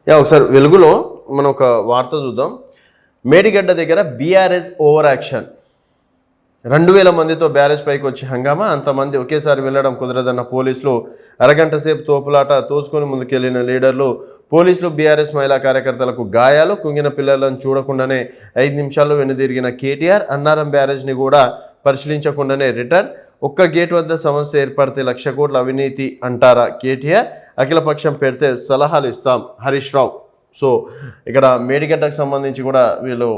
ఒకసారి వెలుగులో మనం ఒక వార్త చూద్దాం. మేడిగడ్డ దగ్గర బీఆర్ఎస్ ఓవర్ యాక్షన్. 2000 మందితో బ్యారేజ్ పైకి వచ్చి హంగామా, అంతమంది ఒకేసారి వెళ్ళడం కుదరదన్న పోలీసులు, అరగంట సేపు తోపులాట, తోసుకొని ముందుకెళ్లిన లీడర్లు, పోలీసులు బీఆర్ఎస్ మహిళా కార్యకర్తలకు గాయాలు, కుంగిన పిల్లలను చూడకుండానే 5 నిమిషాల్లో వెనుదిరిగిన కేటీఆర్, అన్నారం బ్యారేజ్ని కూడా పరిశీలించకుండానే రిటర్న్. ఒక్క గేట్ వద్ద సమస్య ఏర్పడితే 1,00,000 కోట్ల అవినీతి అంటారా కేటీఆర్, అఖిలపక్షం పెడితే సలహాలు ఇస్తాం హరీష్ రావు. సో ఇక్కడ మేడిగడ్డకు సంబంధించి కూడా వీళ్ళు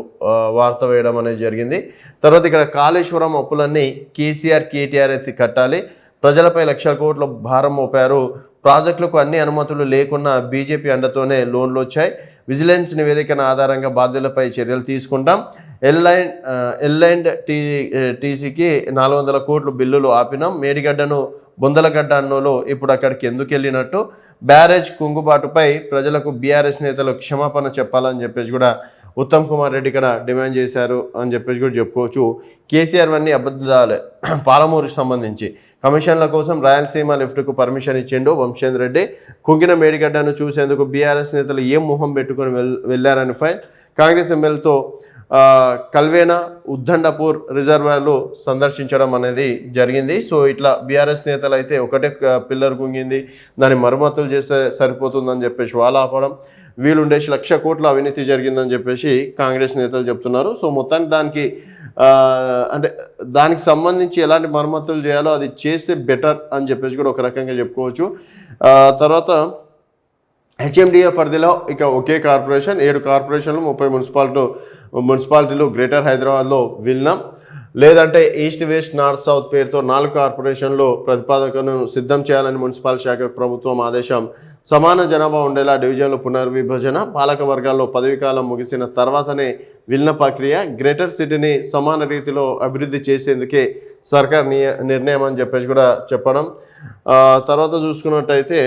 వార్త వేయడం అనేది జరిగింది. తర్వాత ఇక్కడ కాళేశ్వరం అప్పులన్నీ కేసీఆర్ కేటీఆర్ ఎత్తి కట్టాలి, ప్రజలపై 1,00,000 కోట్ల భారం మోపారు, ప్రాజెక్టులకు అన్ని అనుమతులు లేకున్నా బీజేపీ అండతోనే లోన్లు వచ్చాయి, విజిలెన్స్ నివేదికన ఆధారంగా బాధ్యులపై చర్యలు తీసుకుంటాం, ఎల్లాండ్ టీసీకి 400 కోట్ల బిల్లులు ఆపినాం, మేడిగడ్డను బొందలగడ్డ అన్నోలో ఇప్పుడు అక్కడికి ఎందుకు వెళ్ళినట్టు, బ్యారేజ్ కుంగుబాటుపై ప్రజలకు బీఆర్ఎస్ నేతలు క్షమాపణ చెప్పాలని చెప్పేసి కూడా ఉత్తమ్ కుమార్ రెడ్డి ఇక్కడ డిమాండ్ చేశారు అని చెప్పేసి కూడా చెప్పుకోవచ్చు. కేసీఆర్ అన్నీ అబద్ధాలే. పాలమూరుకు సంబంధించి కమిషన్ల కోసం రాయలసీమ లిఫ్ట్కు పర్మిషన్ ఇచ్చిండు వంశేంద్ర రెడ్డి, కుంగిన మేడిగడ్డను చూసేందుకు బీఆర్ఎస్ నేతలు ఏం మొహం పెట్టుకుని వెళ్ళారని ఫైల్, కాంగ్రెస్ ఎమ్మెల్యేతో కల్వేనా ఉద్దండపూర్ రిజర్వాయర్లు సందర్శించడం అనేది జరిగింది. సో ఇట్లా బీఆర్ఎస్ నేతలు అయితే ఒకటే పిల్లర్ కుంగింది, దాన్ని మరమ్మతులు చేస్తే సరిపోతుందని చెప్పేసి వాళ్ళు ఆపడం, వీలుండేసి 1,00,000 కోట్ల అవినీతి జరిగిందని చెప్పేసి కాంగ్రెస్ నేతలు చెప్తున్నారు. సో మొత్తానికి దానికి సంబంధించి ఎలాంటి మరమ్మతులు చేయాలో అది చేస్తే బెటర్ అని చెప్పేసి కూడా ఒక రకంగా చెప్పుకోవచ్చు. తర్వాత హెచ్ఎండిఏ పరిధిలో ఇక ఒకే కార్పొరేషన్, 7 కార్పొరేషన్లు, 30 మున్సిపాలిటీలు, గ్రేటర్ హైదరాబాద్లో విలీనం, లేదంటే ఈస్ట్ వెస్ట్ నార్త్ సౌత్ పేరుతో 4 కార్పొరేషన్లు ప్రతిపాదకను సిద్ధం చేయాలని మున్సిపల్ శాఖ ప్రభుత్వం ఆదేశం, సమాన జనాభా ఉండేలా డివిజన్లు పునర్విభజన, పాలక వర్గాల్లో పదవీకాలం ముగిసిన తర్వాతనే విలీన ప్రక్రియ, గ్రేటర్ సిటీని సమాన రీతిలో అభివృద్ధి చేసేందుకే సర్కార్ నిర్ణయం అని చెప్పేసి కూడా చెప్పడం. తర్వాత చూసుకున్నట్టయితే